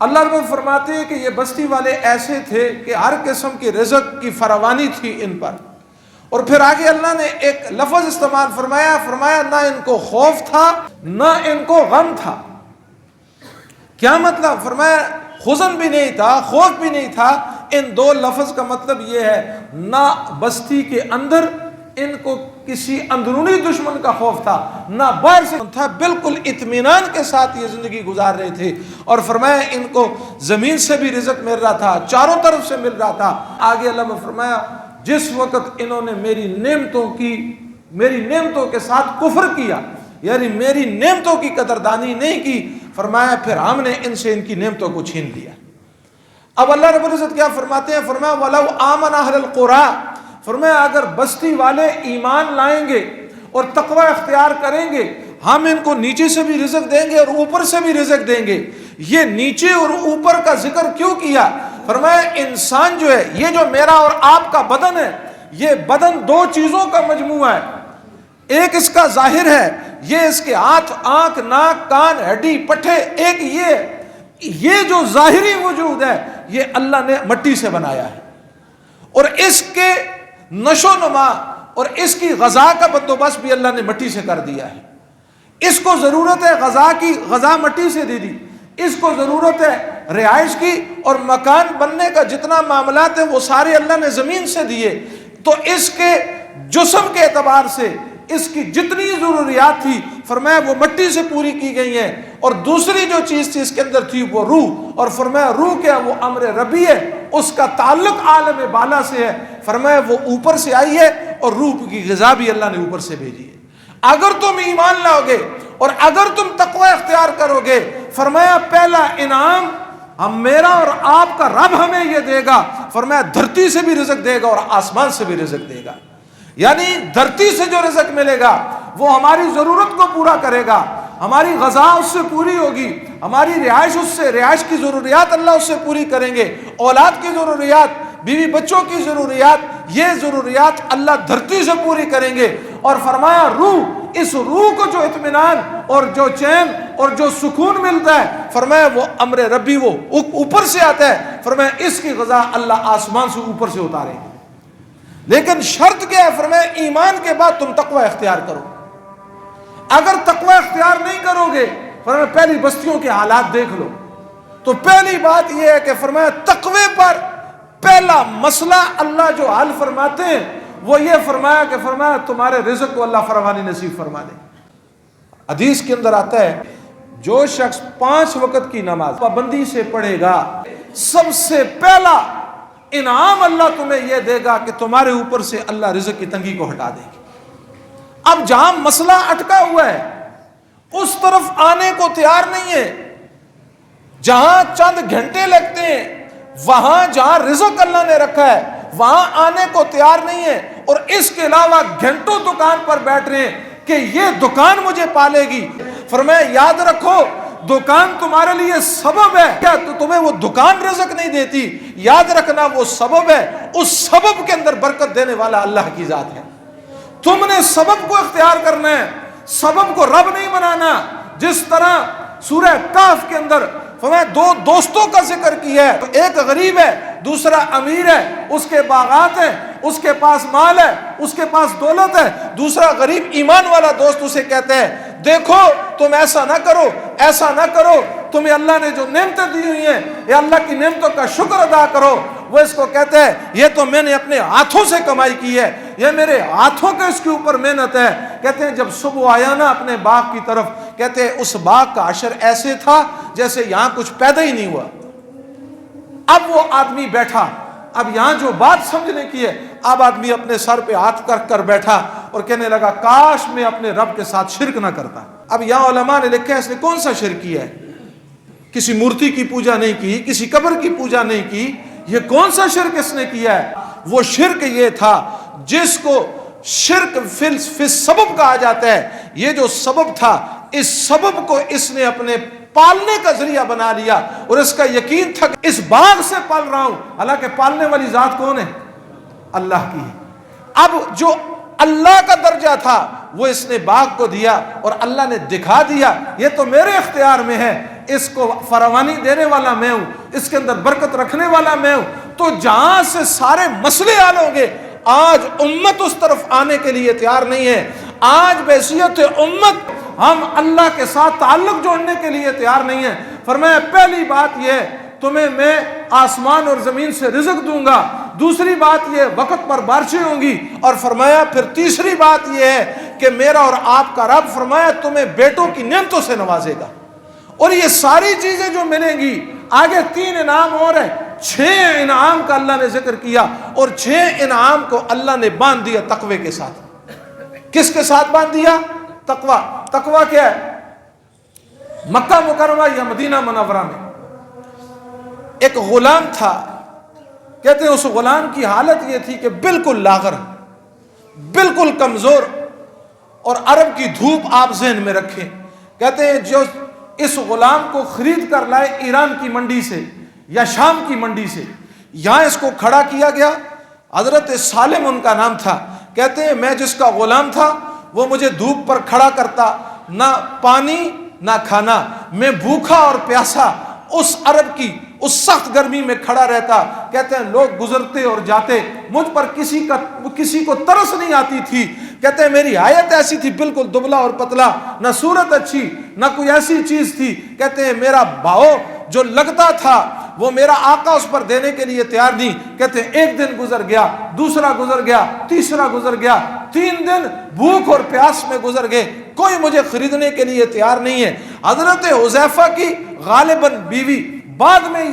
اللہ رب فرماتے ہیں کہ یہ بستی والے ایسے تھے کہ ہر قسم کی رزق کی فراوانی تھی ان پر. اور پھر آگے اللہ نے ایک لفظ استعمال فرمایا نہ ان کو خوف تھا نہ ان کو غم تھا. کیا مطلب؟ فرمایا حزن بھی نہیں تھا، خوف بھی نہیں تھا. ان دو لفظ کا مطلب یہ ہے نہ بستی کے اندر ان کو کسی اندرونی دشمن کا خوف تھا نہ باہر سے تھا، بالکل اطمینان کے ساتھ یہ زندگی گزار رہے تھے. اور فرمایا ان کو زمین سے بھی رزق مل رہا تھا، چاروں طرف سے مل رہا تھا. آگے اللہ نے فرمایا جس وقت انہوں نے میری نعمتوں کے ساتھ کفر کیا، یعنی میری نعمتوں کی قدردانی نہیں کی، فرمایا پھر ہم نے ان سے ان کی نعمتوں کو چھین لیا. اب اللہ رب العزت کیا فرماتے ہیں؟ فرمایا وَلَوْ آمَنَ أَهْلُ الْقُرَىٰ، فرمایا اگر بستی والے ایمان لائیں گے اور تقوی اختیار کریں گے ہم ان کو نیچے سے بھی رزق دیں گے اور اوپر سے بھی رزق دیں گے. یہ نیچے اور اوپر کا ذکر کیوں کیا؟ فرمایا انسان جو ہے، یہ جو میرا اور آپ کا بدن ہے، یہ بدن دو چیزوں کا مجموعہ ہے. ایک اس کا ظاہر ہے، یہ اس کے ہاتھ، آنکھ، ناک، کان، ہڈی، پٹھے. ایک یہ جو ظاہری وجود ہے یہ اللہ نے مٹی سے بنایا ہے، اور اس کے نشو و نما اور اس کی غذا کا بندوبست بھی اللہ نے مٹی سے کر دیا ہے. اس کو ضرورت ہے غذا کی، غذا مٹی سے دے دی. اس کو ضرورت ہے رہائش کی، اور مکان بننے کا جتنا معاملات ہیں وہ سارے اللہ نے زمین سے دیے. تو اس کے جسم کے اعتبار سے اس کی جتنی ضروریات تھی فرمایا وہ مٹی سے پوری کی گئی ہیں. اور دوسری جو چیز تھی اس کے اندر تھی وہ روح، اور فرمایا روح کیا؟ وہ امر ربی ہے، اس کا تعلق عالم بالا سے ہے. فرمایا وہ اوپر سے آئی ہے اور روح کی غذا بھی اللہ نے اوپر سے بھیجی ہے. اگر تم ایمان لاؤ گے اور اگر تم تقوی اختیار کرو گے، فرمایا پہلا انعام ہم میرا اور آپ کا رب ہمیں یہ دے گا. فرمایا دھرتی سے بھی رزق دے گا اور آسمان سے بھی رزق دے گا. یعنی دھرتی سے جو رزق ملے گا وہ ہماری ضرورت کو پورا کرے گا، ہماری غذا اس سے پوری ہوگی، ہماری رہائش کی ضروریات اللہ اس سے پوری کریں گے، اولاد کی ضروریات، بیوی بچوں کی ضروریات، یہ ضروریات اللہ دھرتی سے پوری کریں گے. اور فرمایا روح، اس روح کو جو اطمینان اور جو چین اور جو سکون ملتا ہے فرمایا وہ امر ربی، وہ اوپر سے آتا ہے. فرمایا اس کی غذا اللہ آسمان سے اوپر سے اتارے گا. لیکن شرط کیا ہے؟ فرمایا ایمان کے بعد تم تقوی اختیار کرو. اگر تقوی اختیار نہیں کرو گے، فرمایا پہلی بستیوں کے حالات دیکھ لو. تو پہلی بات یہ ہے کہ فرمایا تقوی پر پہلا مسئلہ اللہ جو حل فرماتے ہیں وہ یہ فرمایا کہ فرمایا تمہارے رزق کو اللہ فراوانی نصیب فرما دے. حدیث کے اندر آتا ہے جو شخص 5 وقت کی نماز پابندی سے پڑھے گا، سب سے پہلا انعام اللہ تمہیں یہ دے گا کہ تمہارے اوپر سے اللہ رزق کی تنگی کو ہٹا دے گی. اب جہاں مسئلہ اٹکا ہوا ہے اس طرف آنے کو تیار نہیں ہے. جہاں چند گھنٹے لگتے ہیں، وہاں جہاں رزق اللہ نے رکھا ہے وہاں آنے کو تیار نہیں ہے، اور اس کے علاوہ گھنٹوں دکان پر بیٹھ رہے ہیں کہ یہ دکان مجھے پالے گی. فرمایا یاد رکھو دکان تمہارے لیے سبب ہے، کیا تو تمہیں وہ دکان رزق نہیں دیتی، یاد رکھنا وہ سبب ہے. اس سبب کے اندر برکت دینے والا اللہ کی ذات ہے. تم نے سبب کو اختیار کرنا ہے، سبب کو رب نہیں بنانا. جس طرح سورہ کہف کے اندر فرمایا 2 دوستوں کا ذکر کیا ہے، ایک غریب ہے دوسرا امیر ہے، اس کے باغات ہیں، اس کے پاس مال ہے، اس کے پاس دولت ہے. دوسرا غریب ایمان والا دوست اسے کہتا ہے دیکھو تم ایسا نہ کرو، ایسا نہ کرو، تمہیں اللہ نے جو نعمتیں دی ہوئی ہیں یہ اللہ کی نعمتوں کا شکر ادا کرو. وہ اس کو کہتا ہے یہ تو میں نے اپنے ہاتھوں سے کمائی کی ہے، یہ میرے ہاتھوں کے اس کے اوپر محنت ہے. کہتے ہیں جب صبح آیا نا اپنے باغ کی طرف، کہتے ہیں اس باغ کا عشر ایسے تھا جیسے یہاں کچھ پیدا ہی نہیں ہوا. اب وہ آدمی بیٹھا، اب یہاں جو بات سمجھنے کی ہے، اب آدمی اپنے سر پہ ہاتھ کر بیٹھا اور کہنے لگا کاش میں اپنے رب کے ساتھ شرک نہ کرتا. اب یہاں علماء نے لکھا ہے اس نے کون سا شرک کیا ہے؟ کسی مورتی کی پوجا نہیں کی، کسی قبر کی پوجا نہیں کی. یہ کون سا شرک اس نے کیا ہے؟ وہ شرک یہ تھا جس کو شرک فی سبب کہا جاتا ہے. یہ جو سبب تھا اس سبب کو اس نے اپنے پالنے کا ذریعہ بنا لیا، اور اس کا یقین تھا کہ اس باغ سے پال رہا ہوں، حالانکہ پالنے والی ذات کون ہے؟ اللہ کی ہے. اب جو اللہ کا درجہ تھا وہ اس نے باغ کو دیا اور اللہ نے دکھا دیا یہ تو میرے اختیار میں ہے، اس کو فراوانی دینے والا میں ہوں، اس کے اندر برکت رکھنے والا میں ہوں، تو جہاں سے سارے مسئلے حل ہوں گے، آج امت اس طرف آنے کے لیے تیار نہیں ہے۔ آج بحیثیت امت ہم اللہ کے ساتھ تعلق جوڑنے کے لیے تیار نہیں ہیں۔ فرمایا پہلی بات یہ ہے تمہیں میں آسمان اور زمین سے رزق دوں گا، دوسری بات یہ وقت پر بارشیں ہوں گی، اور فرمایا پھر تیسری بات یہ ہے کہ میرا اور آپ کا رب فرمایا تمہیں بیٹوں کی نعمتوں سے نوازے گا۔ اور یہ ساری چیزیں جو ملیں گی، آگے 3 انعام اور ہے، 6 انعام کا اللہ نے ذکر کیا، اور 6 انعام کو اللہ نے باندھ دیا تقوی کے ساتھ۔ کس کے ساتھ باندھ دیا؟ تقوی۔ تقوی کیا ہے؟ مکہ مکرمہ یا مدینہ منورہ میں ایک غلام تھا، کہتے ہیں اس غلام کی حالت یہ تھی کہ بالکل لاغر، بالکل کمزور، اور عرب کی دھوپ آپ ذہن میں رکھیں، کہتے ہیں جو اس غلام کو خرید کر لائے ایران کی منڈی سے یا شام کی منڈی سے، یہاں اس کو کھڑا کیا گیا، حضرت سالم ان کا نام تھا، کہتے ہیں میں جس کا غلام تھا وہ مجھے دھوپ پر کھڑا کرتا، نہ پانی نہ کھانا، میں بھوکا اور پیاسا اس عرب کی اس سخت گرمی میں کھڑا رہتا۔ کہتے ہیں لوگ گزرتے اور جاتے، مجھ پر کسی کو ترس نہیں آتی تھی۔ کہتے ہیں میری حیت ایسی تھی، بالکل دبلا اور پتلا، نہ صورت اچھی نہ کوئی ایسی چیز تھی۔ کہتے ہیں میرا بھاؤ جو لگتا تھا وہ میرا آقا اس پر دینے کے لیے تیار نہیں۔ کہتے ہیں ایک دن گزر گیا، دوسرا گزر گیا، تیسرا گزر گیا، 3 دن بھوک اور پیاس میں گزر گئے، کوئی مجھے خریدنے کے لیے تیار نہیں ہے۔ حضرت حذیفہ کی غالباً بیوی، بعد میں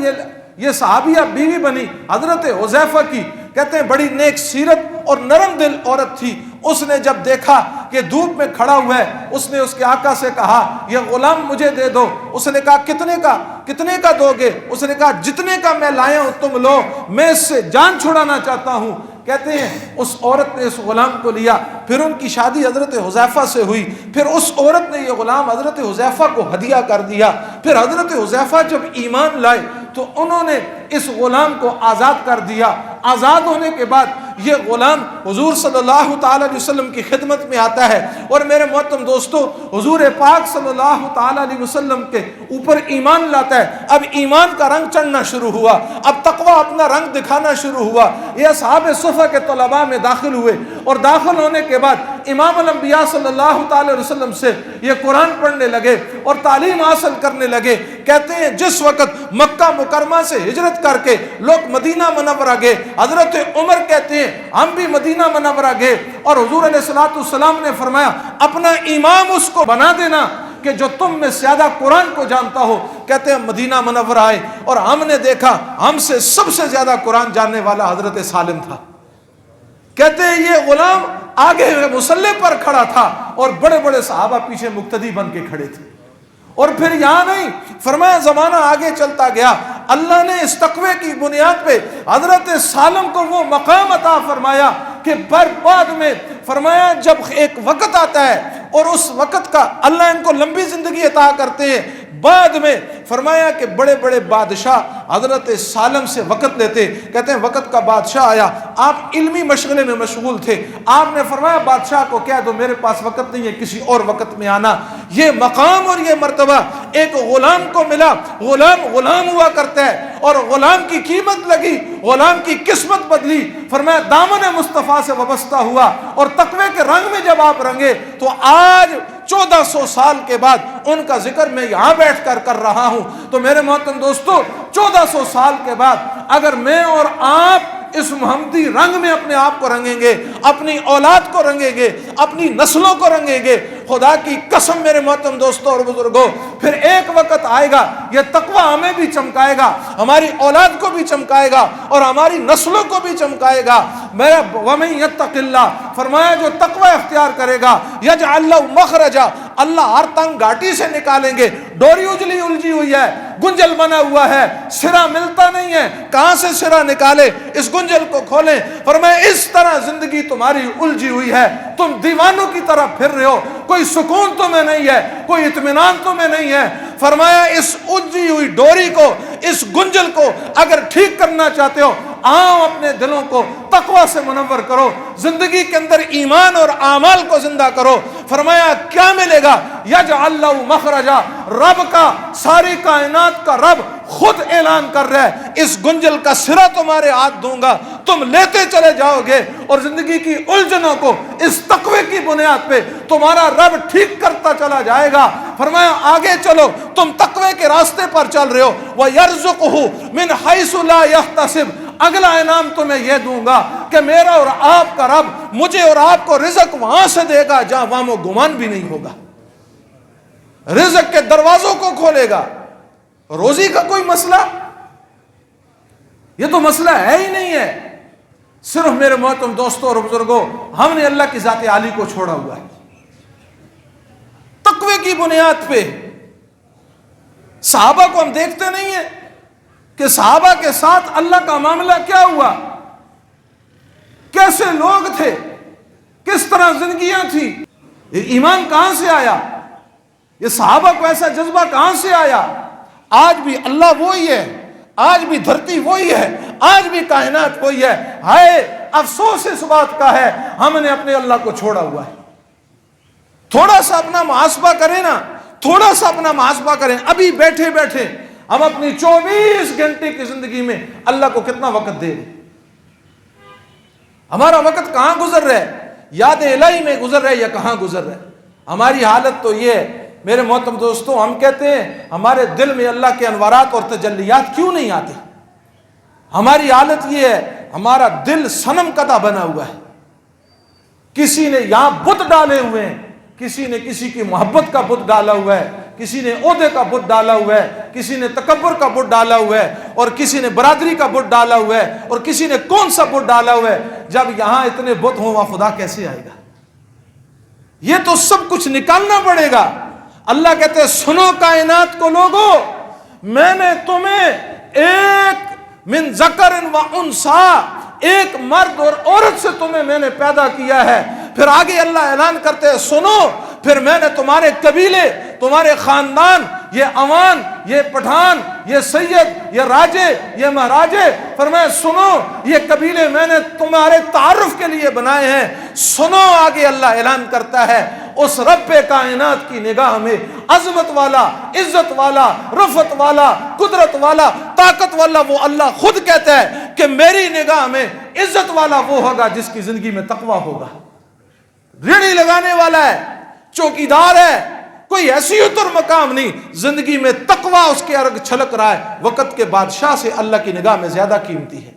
یہ صحابیہ بیوی بنی حضرت حذیفہ کی، کہتے ہیں بڑی نیک سیرت اور نرم دل عورت تھی۔ اس نے جب دیکھا کہ دھوپ میں کھڑا ہوا ہے، اس نے اس کے آقا سے کہا یہ غلام مجھے دے دو۔ اس نے کہا کتنے کا دو گے؟ اس نے کہا جتنے کا میں لایا ہوں تم لو، میں اس سے جان چھڑانا چاہتا ہوں۔ کہتے ہیں اس عورت نے اس غلام کو لیا، پھر ان کی شادی حضرت حذیفہ سے ہوئی، پھر اس عورت نے یہ غلام حضرت حذیفہ کو ہدیہ کر دیا۔ پھر حضرت حذیفہ جب ایمان لائے تو انہوں نے اس غلام کو آزاد کر دیا۔ آزاد ہونے کے بعد یہ غلام حضور صلی اللہ تعالی علیہ وسلم کی خدمت میں آتا ہے، اور میرے محترم دوستو حضور پاک صلی اللہ تعالی علیہ وسلم کے اوپر ایمان لاتا ہے۔ اب ایمان کا رنگ چڑھنا شروع ہوا، اب تقوی اپنا رنگ دکھانا شروع ہوا۔ یہ اصحاب صفہ کے طلباء میں داخل ہوئے، اور داخل ہونے کے بعد امام الانبیاء صلی اللہ تعالی علیہ وسلم سے یہ قرآن پڑھنے لگے اور تعلیم حاصل کرنے لگے۔ کہتے ہیں جس وقت مکہ مکرمہ سے ہجرت کر کے لوگ مدینہ منورہ گئے، حضرت عمر کہتے ہیں ہم بھی مدینہ منورہ گئے، اور حضور علیہ الصلوۃ والسلام نے فرمایا اپنا امام اس کو بنا دینا کہ جو تم میں زیادہ قرآن کو جانتا ہو۔ کہتے ہیں مدینہ منورہ آئے اور ہم نے دیکھا ہم سے سب سے زیادہ قرآن جاننے والا حضرت سالم تھا۔ کہتے ہیں یہ غلام آگے مصلی پر کھڑا تھا اور بڑے بڑے صحابہ پیچھے مقتدی بن کے کھڑے تھے۔ اور پھر یہاں نہیں، فرمایا زمانہ آگے چلتا گیا، اللہ نے اس تقوی کی بنیاد پہ حضرت سالم کو وہ مقام عطا فرمایا کہ بعد میں فرمایا جب ایک وقت آتا ہے اور اس وقت کا اللہ ان کو لمبی زندگی عطا کرتے ہیں، بعد میں فرمایا کہ بڑے بڑے بادشاہ حضرت سالم سے وقت لیتے۔ کہتے ہیں وقت کا بادشاہ آیا، آپ علمی مشغلے میں مشغول تھے، آپ نے فرمایا بادشاہ کو کہہ دو میرے پاس وقت نہیں ہے، کسی اور وقت میں آنا۔ یہ مقام اور یہ مرتبہ ایک غلام کو ملا۔ غلام ہوا کرتا ہے اور غلام کی قیمت لگی، غلام کی قسمت بدلی، فرمایا دامن مصطفیٰ سے وابستہ ہوا، اور تقوی کے رنگ میں جب آپ رنگے تو آج 1400 سال کے بعد ان کا ذکر میں یہاں بیٹھ کر رہا ہوں۔ تو میرے محترم دوستو 1400 سال کے بعد اگر میں اور آپ اس محمدی رنگ میں اپنے آپ کو رنگیں گے، اپنی اولاد کو رنگیں گے، اپنی نسلوں کو رنگیں گے، خدا کی قسم میرے محترم دوستوں اور بزرگوں، پھر ایک وقت آئے گا یہ تقوی ہمیں بھی چمکائے گا، ہماری اولاد کو بھی چمکائے گا اور ہماری نسلوں کو بھی چمکائے گا۔ میرا وَمَن يَتَّقِ اللَّهَ، فرمایا جو تقوی اختیار کرے گا يَجْعَلْ لَهُ مَخْرَجًا، اللہ ہر تنگ گھاٹی سے نکالیں گے۔ ڈوری الجھی ہوئی ہے، گنجل بنا ہوا ہے، سرا ملتا نہیں ہے، کہاں سے سرا نکالے؟ اس گنجل کو کھولیں۔ فرمایا اس طرح زندگی تمہاری الجھی ہوئی ہے، تم دیوانوں کی طرح پھر رہے ہو، کوئی سکون تمہیں نہیں ہے، کوئی اطمینان تمہیں نہیں ہے۔ فرمایا اس الجھی ہوئی ڈوری کو, اس گنجل کو اگر ٹھیک کرنا چاہتے ہو, آؤ اپنے دلوں کو تقوی سے منور کرو, زندگی کے اندر ایمان اور اعمال کو زندہ کرو. فرمایا کیا ملے گا؟ یجعل لہ مخرجا, رب کا, ساری کائنات کا رب خود اعلان کر رہا ہے, اس گنجل کا سرا تمہارے ہاتھ دوں گا, تم لیتے چلے جاؤ گے اور زندگی کی الجھنوں کو اس تقوی کی بنیاد پہ تمہارا رب ٹھیک کرتا چلا جائے گا. فرمایا آگے چلو, تم تقوی کے راستے پر چل رہے ہو. وَيَرْزُقُهُ مِنْ حَيْثُ لَا يَحْتَسِبُ, اگلا انعام تمہیں یہ دوں گا کہ میرا اور آپ کا رب مجھے اور آپ کو رزق وہاں سے دے گا جہاں وہم و گمان بھی نہیں ہوگا, رزق کے دروازوں کو کھولے گا. روزی کا کوئی مسئلہ, یہ تو مسئلہ ہے ہی نہیں ہے. صرف میرے محترم دوستوں اور بزرگوں, ہم نے اللہ کی ذات عالی کو چھوڑا ہوا ہے. تقوی کی بنیاد پہ صحابہ کو ہم دیکھتے نہیں ہیں کہ صحابہ کے ساتھ اللہ کا معاملہ کیا ہوا, کیسے لوگ تھے, کس طرح زندگیاں تھیں. یہ ایمان کہاں سے آیا, یہ صحابہ کو ایسا جذبہ کہاں سے آیا. آج بھی اللہ وہی ہے, آج بھی دھرتی وہی ہے, آج بھی کائنات وہی ہے. ہائے افسوس اس بات کا ہے ہم نے اپنے اللہ کو چھوڑا ہوا ہے. تھوڑا سا اپنا محاسبہ کریں نا, تھوڑا سا اپنا محاسبہ کریں. ابھی بیٹھے بیٹھے ہم اپنی 24 گھنٹے کی زندگی میں اللہ کو کتنا وقت دے رہے, ہمارا وقت کہاں گزر رہا ہے, یاد الہی میں گزر رہا ہے یا کہاں گزر رہا ہے. ہماری حالت تو یہ ہے میرے محترم دوستوں, ہم کہتے ہیں ہمارے دل میں اللہ کے انوارات اور تجلیات کیوں نہیں آتے. ہماری حالت یہ ہے ہمارا دل صنم کدہ بنا ہوا ہے. کسی نے یہاں بت ڈالے ہوئے ہیں, کسی نے کسی کی محبت کا بت ڈالا ہوا ہے, کسی نے عہدے کا بت ڈالا ہوا ہے, کسی نے تکبر کا بت ڈالا ہوا ہے, اور کسی نے برادری کا بت ڈالا ہوا ہے, اور کسی نے کون سا بت ڈالا ہوا ہے. جب یہاں اتنے بت ہوں وہاں خدا کیسے آئے گا؟ یہ تو سب کچھ نکالنا پڑے گا. اللہ کہتے ہیں سنو کائنات کو لوگو, میں نے تمہیں ایک من ذکر و انثی, ایک مرد اور عورت سے تمہیں میں نے پیدا کیا ہے. پھر آگے اللہ اعلان کرتے ہیں سنو, پھر میں نے تمہارے قبیلے, تمہارے خاندان, یہ عوان, یہ پٹھان, یہ سید, یہ راجے, یہ مہاراجے, فرمایا سنو یہ قبیلے میں نے تمہارے تعارف کے لیے بنائے ہیں. سنو آگے اللہ اعلان کرتا ہے اس رب کائنات کی نگاہ میں عظمت والا, عزت والا, رفعت والا, قدرت والا, طاقت والا وہ اللہ خود کہتا ہے کہ میری نگاہ میں عزت والا وہ ہوگا جس کی زندگی میں تقوی ہوگا. ریڑھی لگانے والا ہے, چوکیدار ہے, کوئی حیثیت اور مقام نہیں, زندگی میں تقوی اس کے ارگ چھلک رہا ہے, وقت کے بادشاہ سے اللہ کی نگاہ میں زیادہ قیمتی ہے.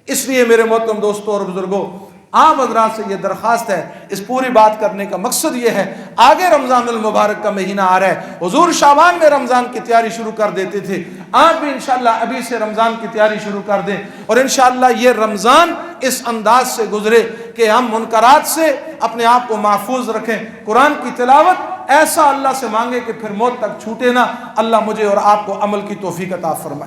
اس لیے میرے محترم دوستوں اور بزرگوں, عام حضرات سے یہ درخواست ہے, اس پوری بات کرنے کا مقصد یہ ہے, آگے رمضان المبارک کا مہینہ آ رہا ہے. حضور شعبان میں رمضان کی تیاری شروع کر دیتے تھے, آپ بھی انشاءاللہ ابھی سے رمضان کی تیاری شروع کر دیں, اور انشاءاللہ یہ رمضان اس انداز سے گزرے کہ ہم منکرات سے اپنے آپ کو محفوظ رکھیں. قرآن کی تلاوت ایسا اللہ سے مانگے کہ پھر موت تک چھوٹے نہ. اللہ مجھے اور آپ کو عمل کی توفیق عطا فرمائے.